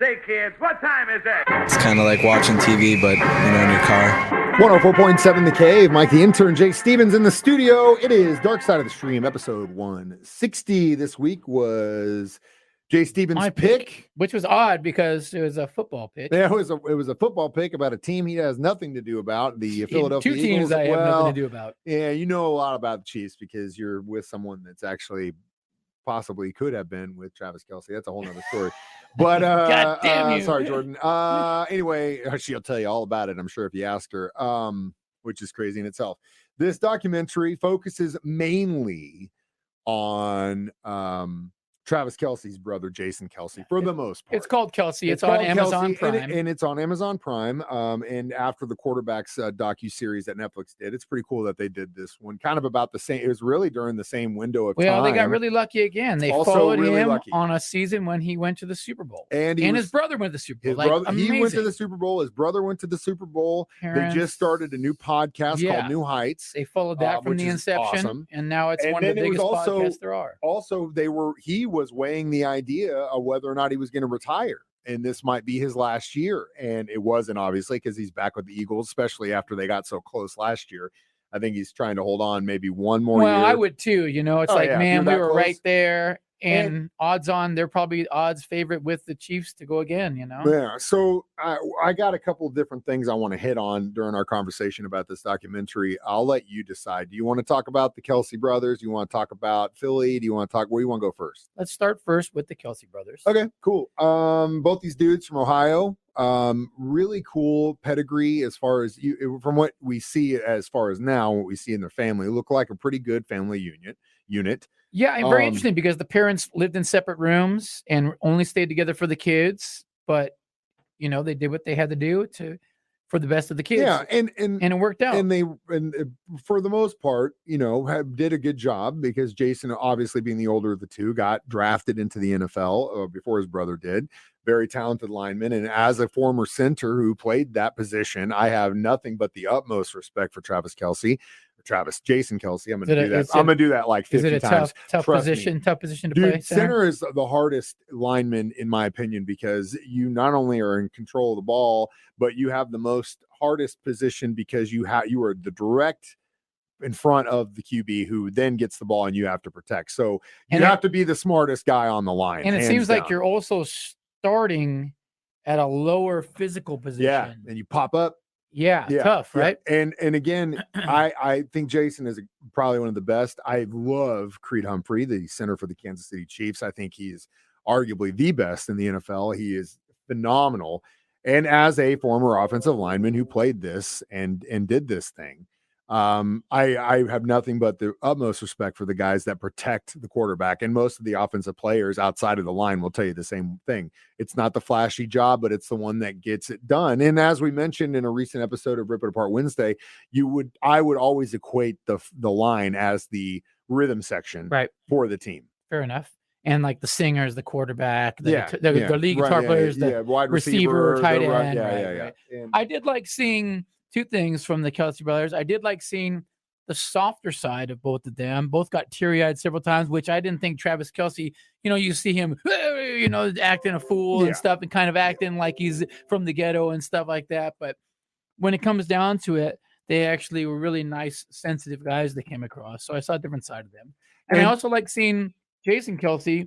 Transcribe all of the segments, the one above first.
Say, kids, what time is it? It's kind of like watching TV, but, in your car. 104.7 The Cave. Mike the Intern, Jay Stevens in the studio. It is Dark Side of the Stream, episode 160. This week was Jay Stevens' My pick. Which was odd because it was a football pick. Yeah, it was a football pick about a team he has nothing to do about, the Philadelphia Two teams Eagles. I have nothing to do about. Yeah, you know a lot about the Chiefs because you're with someone that's actually possibly could have been with Travis Kelce. That's a whole nother story. But God damn you. Sorry, Jordan. Anyway, she'll tell you all about it, I'm sure, if you ask her, which is crazy in itself. This documentary focuses mainly on Travis Kelce's brother, Jason Kelce, for the most part. It's called Kelce. It's on Amazon Prime. And it's on Amazon Prime. And after the Quarterbacks docuseries that Netflix did, it's pretty cool that they did this one kind of about the same. It was really during the same window of time. Well, they got really lucky again. They Also followed really him lucky. on a season when he went to the Super Bowl. And his brother went to the Super Bowl. He went to the Super Bowl. His brother went to the Super Bowl. Parents. They just started a new podcast called New Heights. They followed that from the inception. Awesome. And now it's one of the biggest podcasts there are. Also, he was weighing the idea of whether or not he was going to retire. And this might be his last year. And it wasn't, obviously, because he's back with the Eagles, especially after they got so close last year. I think he's trying to hold on maybe one more year. Well, I would too. It's man, we were close. right there. And odds on, they're probably odds favorite with the Chiefs to go again, Yeah. So I got a couple of different things I want to hit on during our conversation about this documentary. I'll let you decide. Do you want to talk about the Kelce brothers? Do you want to talk about Philly? Do you want to talk? Where do you want to go first? Let's start first with the Kelce brothers. Okay, cool. Both these dudes from Ohio. Really cool pedigree as far as from what we see as far as now, what we see in their family, look like a pretty good family unit. Yeah, and very interesting because the parents lived in separate rooms and only stayed together for the kids, but they did what they had to do for the best of the kids. Yeah, and it worked out. And they for the most part, did a good job because Jason, obviously being the older of the two, got drafted into the NFL before his brother did. Very talented lineman, and as a former center who played that position, I have nothing but the utmost respect for Jason Kelce. I'm gonna do that like 50 times. Is it a tough position to play? Center is the hardest lineman in my opinion because you not only are in control of the ball, but you have the most hardest position because you are the direct in front of the QB who then gets the ball and you have to protect. So you have to be the smartest guy on the line. And it seems like you're also starting at a lower physical position. Yeah, and you pop up. Yeah, tough, right? Yeah. And again, I think Jason is probably one of the best. I love Creed Humphrey, the center for the Kansas City Chiefs. I think he is arguably the best in the NFL. He is phenomenal. And as a former offensive lineman who played this and did this thing, I have nothing but the utmost respect for the guys that protect the quarterback. And most of the offensive players outside of the line will tell you the same thing. It's not the flashy job, but it's the one that gets it done. And as we mentioned in a recent episode of Rip It Apart Wednesday, I would always equate the line as the rhythm section for the team. Fair enough. And like the singers, the quarterback, the lead Right, guitar players, the wide receiver, tight end. Right. I did like seeing two things from the Kelce brothers. I did like seeing the softer side of both of them. Both got teary-eyed several times, which I didn't think Travis Kelce, you see him, acting a fool and stuff and kind of acting like he's from the ghetto and stuff like that. But when it comes down to it, they actually were really nice, sensitive guys they came across. So I saw a different side of them. And I also like seeing Jason Kelce,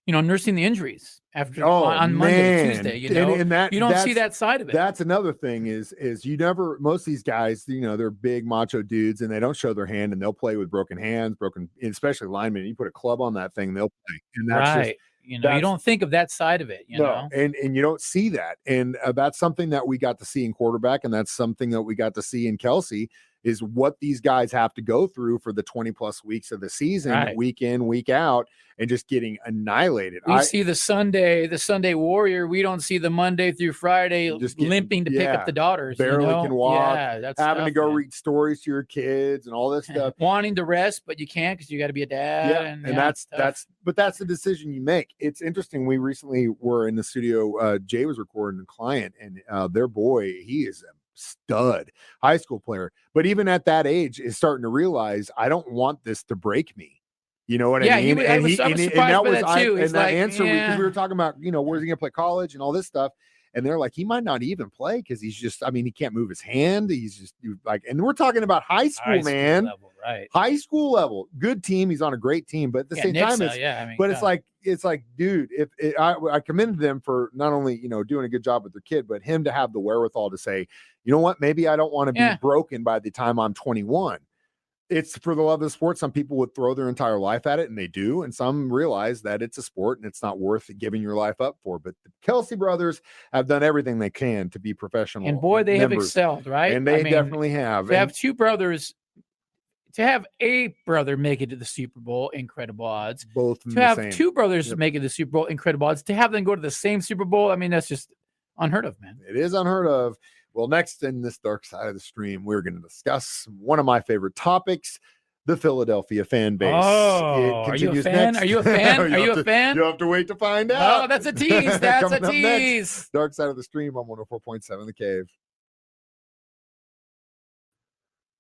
nursing the injuries after on Monday and Tuesday, and that, you don't see that side of it. That's another thing is you never, most of these guys, they're big macho dudes and they don't show their hand and they'll play with broken hands, especially linemen. You put a club on that thing, they'll play. And that's right. You don't think of that side of it, know? And you don't see that. And that's something that we got to see in quarterback. And that's something that we got to see in Kelce is what these guys have to go through for the 20 plus weeks of the season, week in, week out, and just getting annihilated. We see the Sunday warrior. We don't see the Monday through Friday just limping to pick up the daughters. Barely can walk. Yeah, that's having tough, to go man. Read stories to your kids and all this stuff. Wanting to rest, but you can't because you got to be a dad. Yeah, and that's the decision you make. It's interesting. We recently were in the studio. Jay was recording a client, and their boy, he is a stud high school player, but even at that age is starting to realize I don't want this to break me. You know what I Yeah, mean? I was surprised by that too. And He's that like, answer, because yeah. we were talking about, where's he going to play college and all this stuff. And they're like, he might not even play because he's just, I mean, he can't move his hand. He's just like, and we're talking about high school, man. Level, right. High school level. Good team. He's on a great team. But at the same time, it's like, dude, I commended them for not only, doing a good job with their kid, but him to have the wherewithal to say, you know what, maybe I don't want to be broken by the time I'm 21. It's for the love of the sport. Some people would throw their entire life at it, and they do. And some realize that it's a sport and it's not worth giving your life up for. But the Kelce brothers have done everything they can to be professional. And boy, they have excelled, right? And they definitely have. To have two brothers, to have a brother make it to the Super Bowl, incredible odds. Both to have two brothers make it to the Super Bowl, incredible odds. To have them go to the same Super Bowl, I mean, that's just unheard of, man. It is unheard of. Well, next in this dark side of the stream, we're going to discuss one of my favorite topics, the Philadelphia fan base. Oh, are you a fan? Are you a fan? Are you a fan? You'll have to wait to find out. Oh, that's a tease. That's a tease. Dark side of the stream on 104.7 The Cave.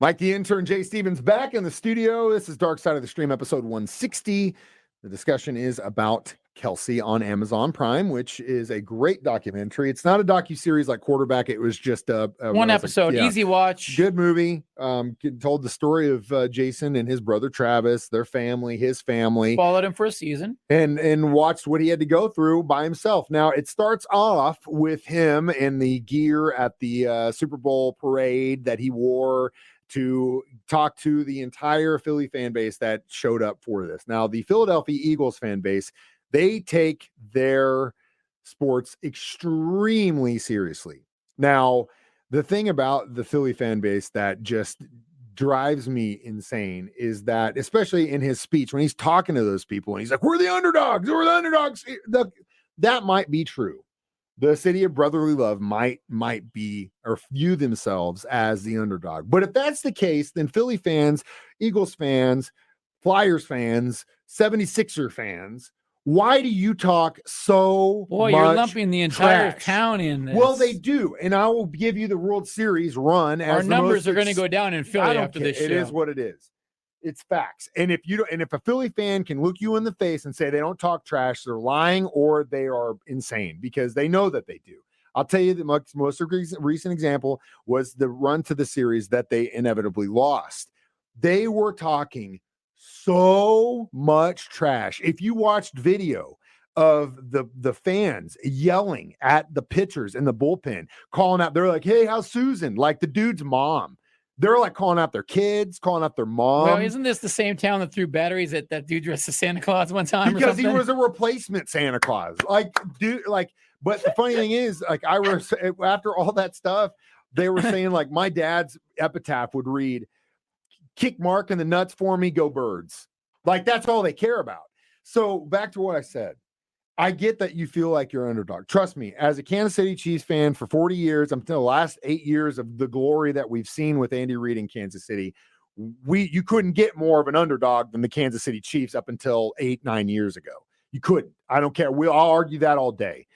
Mike the intern, Jay Stevens, back in the studio. This is Dark Side of the Stream, episode 160. The discussion is about Kelce on Amazon Prime, which is a great documentary. It's not a docuseries like Quarterback. It was just one episode, easy watch. Good movie. Told the story of Jason and his brother Travis, their family, his family. Followed him for a season. And watched what he had to go through by himself. Now, it starts off with him in the gear at the Super Bowl parade that he wore to talk to the entire Philly fan base that showed up for this. Now, the Philadelphia Eagles fan base, they take their sports extremely seriously. Now, the thing about the Philly fan base that just drives me insane is that, especially in his speech, when he's talking to those people and he's like, we're the underdogs, that might be true. The city of brotherly love might be or view themselves as the underdog. But if that's the case, then Philly fans, Eagles fans, Flyers fans, 76er fans, why do you talk so much you're lumping the entire trash? Town in this. Well, they do. And I will give you the World Series run. As our numbers are going to go down in Philly after this show. It is what it is. It's facts. And if a Philly fan can look you in the face and say they don't talk trash, they're lying or they are insane, because they know that they do. I'll tell you the most recent example was the run to the series that they inevitably lost. They were talking so much trash. If you watched video of the fans yelling at the pitchers in the bullpen, calling out, they're like, hey, how's Susan? Like the dude's mom. They're like calling out their kids, calling out their mom. Well, isn't this the same town that threw batteries at that dude dressed as Santa Claus one time? Because he was a replacement Santa Claus. But the funny thing is, like, after all that stuff, they were saying, like, my dad's epitaph would read, kick Mark in the nuts for me, go Birds. Like, that's all they care about. So back to what I said. I get that you feel like you're underdog. Trust me, as a Kansas City Chiefs fan for 40 years, I'm the last 8 years of the glory that we've seen with Andy Reid in Kansas City. You couldn't get more of an underdog than the Kansas City Chiefs up until 8-9 years ago. You couldn't. I don't care. I'll argue that all day.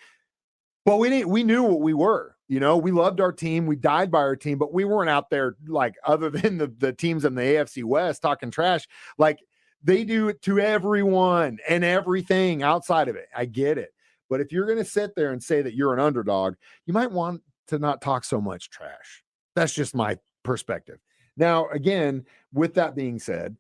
But we knew what we were. We loved our team. We died by our team, but we weren't out there, like, other than the teams in the AFC West talking trash. Like, they do it to everyone and everything outside of it. I get it. But if you're going to sit there and say that you're an underdog, you might want to not talk so much trash. That's just my perspective. Now, again, with that being said,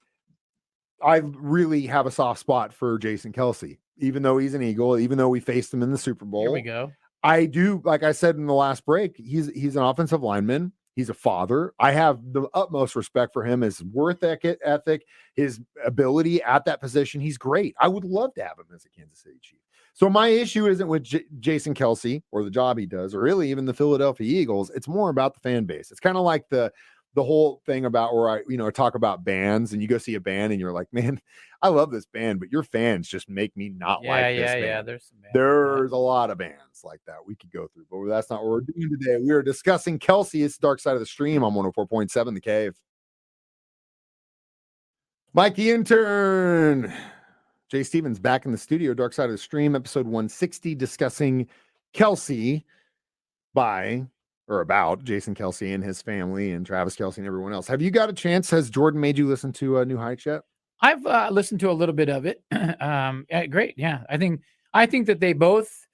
I really have a soft spot for Jason Kelce, even though he's an Eagle, even though we faced him in the Super Bowl. Here we go. I do, like I said in the last break, he's an offensive lineman. He's a father. I have the utmost respect for him, his work ethic, his ability at that position. He's great. I would love to have him as a Kansas City Chief. So my issue isn't with Jason Kelce or the job he does, or really even the Philadelphia Eagles. It's more about the fan base. It's kind of like the whole thing about where I talk about bands, and you go see a band and you're like, man, I love this band, but your fans just make me not like this band. Yeah. There's a lot of bands like that we could go through, but that's not what we're doing today. We are discussing Kelce. It's Dark Side of the Stream on 104.7 The Cave. Mike the intern, Jay Stevens back in the studio. Dark Side of the Stream, episode 160, discussing Kelce about Jason Kelce and his family and Travis Kelce and everyone else. Have you got a chance? Has Jordan made you listen to New Heights yet? I've listened to a little bit of it. Yeah, great. Yeah, I think that they both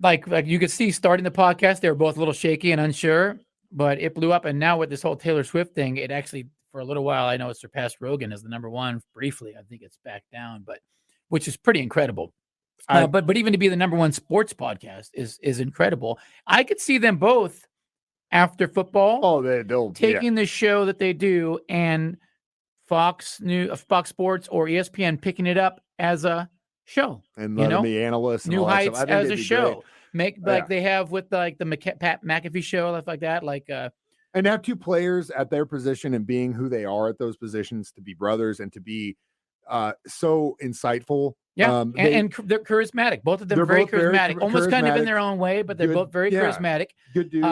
like you could see starting the podcast, they were both a little shaky and unsure, but it blew up. And now with this whole Taylor Swift thing, it actually for a little while I know it surpassed Rogan as the number one briefly. I think it's back down, but which is pretty incredible. But even to be the number one sports podcast is incredible. I could see them both after football. Oh, they'll taking the show that they do and Fox Sports or ESPN picking it up as a show and letting the analysts and New all Heights that as a show. Great. Make they have with like the Pat McAfee show, stuff like that. And have two players at their position and being who they are at those positions to be brothers and to be so insightful. Yeah, and they're charismatic. Both of them very charismatic. Almost kind of in their own way, but they're both very charismatic. Good dudes.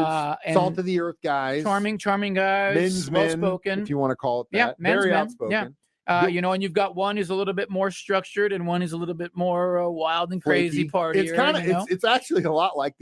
Salt of the earth guys. Charming guys. Well-spoken. If you want to call it that. Yeah, very outspoken. Yeah. And you've got one who's a little bit more structured and one who's a little bit more wild and crazy partier. It's kind of it's actually a lot like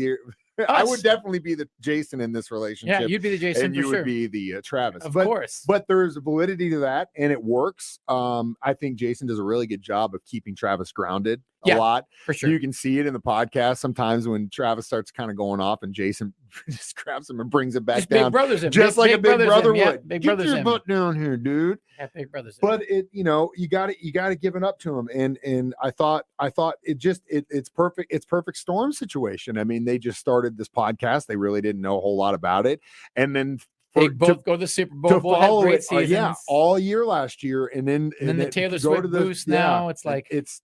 I would definitely be the Jason in this relationship. Yeah, you'd be the Jason and for you would be the Travis. Of course. But there's validity to that, and it works. I think Jason does a really good job of keeping Travis grounded a lot. For sure. You can see it in the podcast sometimes when Travis starts kind of going off and Jason just grabs him and brings him back down. Big brothers him. Just like a big brother would. Yeah, big Get your butt down here, dude. Yeah, big brothers. But you got to give it up to him. And I thought it's perfect. It's perfect storm situation. I mean, they just started this podcast. They really didn't know a whole lot about it. And then they both go to the Super Bowl. To follow great it, seasons. all year last year, and then the Taylor Swift boost. Now it's like it's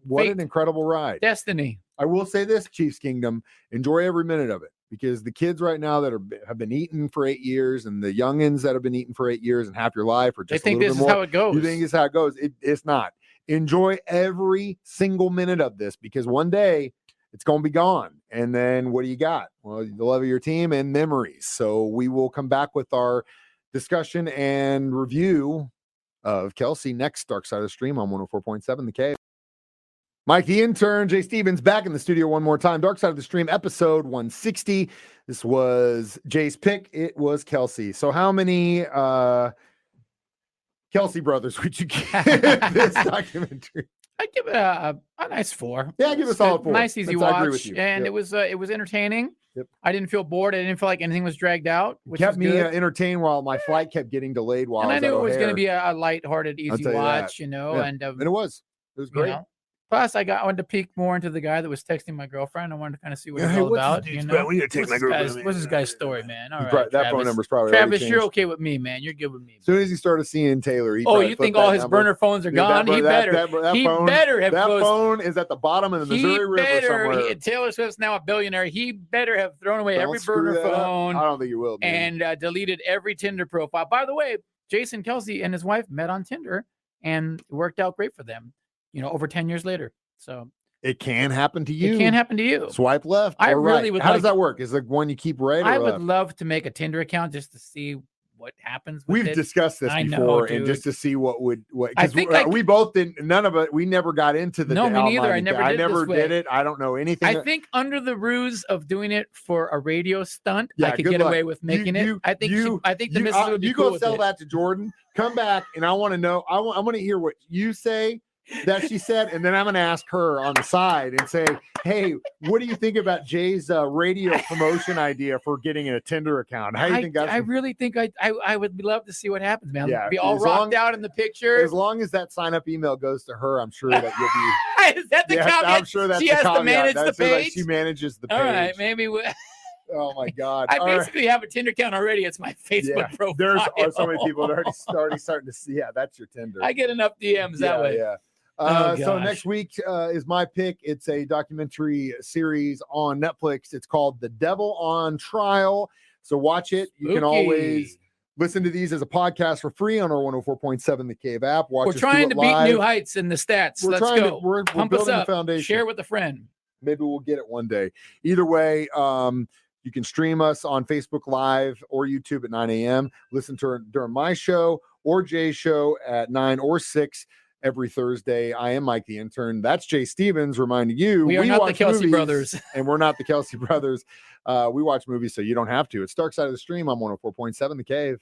what an incredible ride. Destiny. I will say this, Chiefs Kingdom, enjoy every minute of it because the kids right now that have been eating for 8 years, and the youngins that have been eating for 8 years and half your life, or just they think a little this bit is more. How it goes. You think it's how it goes? It's not. Enjoy every single minute of this because one day it's going to be gone. And then what do you got? Well, the love of your team and memories. So we will come back with our discussion and review of Kelce next. Dark Side of the Stream on 104.7 The Cave. Mike the intern, Jay Stevens back in the studio one more time. Dark Side of the Stream, episode 160. This was Jay's pick. It was Kelce. So how many Kelce brothers would you give this documentary? I'd give it a nice 4. Yeah, give it a solid 4. Nice, easy watch. I agree with you. And it was entertaining. Yep. I didn't feel bored. I didn't feel like anything was dragged out. Which kept me entertained while my flight kept getting delayed. While and I knew it was going to be a lighthearted, easy watch. And it was great. Plus, I wanted to peek more into the guy that was texting my girlfriend. I wanted to kind of see what it's all about. We need to take what's this guy's story, man? All right, that phone number's probably Travis. You're okay with me, man. You're good with me. As soon as he started seeing Taylor, you think all his burner phones are gone? He better have. That phone is at the bottom of the Missouri River somewhere. Taylor Swift's now a billionaire. He better have thrown away every burner phone. I don't think he will. And deleted every Tinder profile. By the way, Jason Kelce and his wife met on Tinder, and it worked out great for them. Over 10 years later. So it can happen to you. It can happen to you. Swipe left. I really would. How does that work? Is it one you keep right? I would love to make a Tinder account just to see what happens. We've discussed this before, and just to see what. I think we both didn't. None of it. We never got into the. No, me neither. I never did it. I don't know anything. I think under the ruse of doing it for a radio stunt, I could get away with making it. I think the missus would be cool with it. You go sell that to Jordan. Come back, and I want to know. I want to hear what you say. That she said, and then I'm going to ask her on the side and say, hey, what do you think about Jay's radio promotion idea for getting a Tinder account? How do you think that's? I really think I would love to see what happens, man. Yeah, be all rocked out in the picture. As long as that sign up email goes to her, I'm sure that you'll be. Is that the caveat? I'm sure that's she has to manage the page. She manages the page. All right, maybe. Oh my God! I basically have a Tinder account already. It's my Facebook profile. There's so many people that are already starting to see. Yeah, that's your Tinder. I get enough DMs that way. Yeah. So next week is my pick. It's a documentary series on Netflix. It's called The Devil on Trial. So watch it. You can always listen to these as a podcast for free on our 104.7 The Cave app. We're trying to beat new heights in the stats. Let's go. We're building a foundation. Share with a friend. Maybe we'll get it one day. Either way, you can stream us on Facebook Live or YouTube at 9 a.m. Listen to during my show or Jay's show at 9 or 6. Every Thursday. I am Mike the intern. That's Jay Stevens reminding you we are not the Kelce brothers. And we're not the Kelce brothers. We watch movies so you don't have to. It's Dark Side of the Stream on 104.7 The Cave.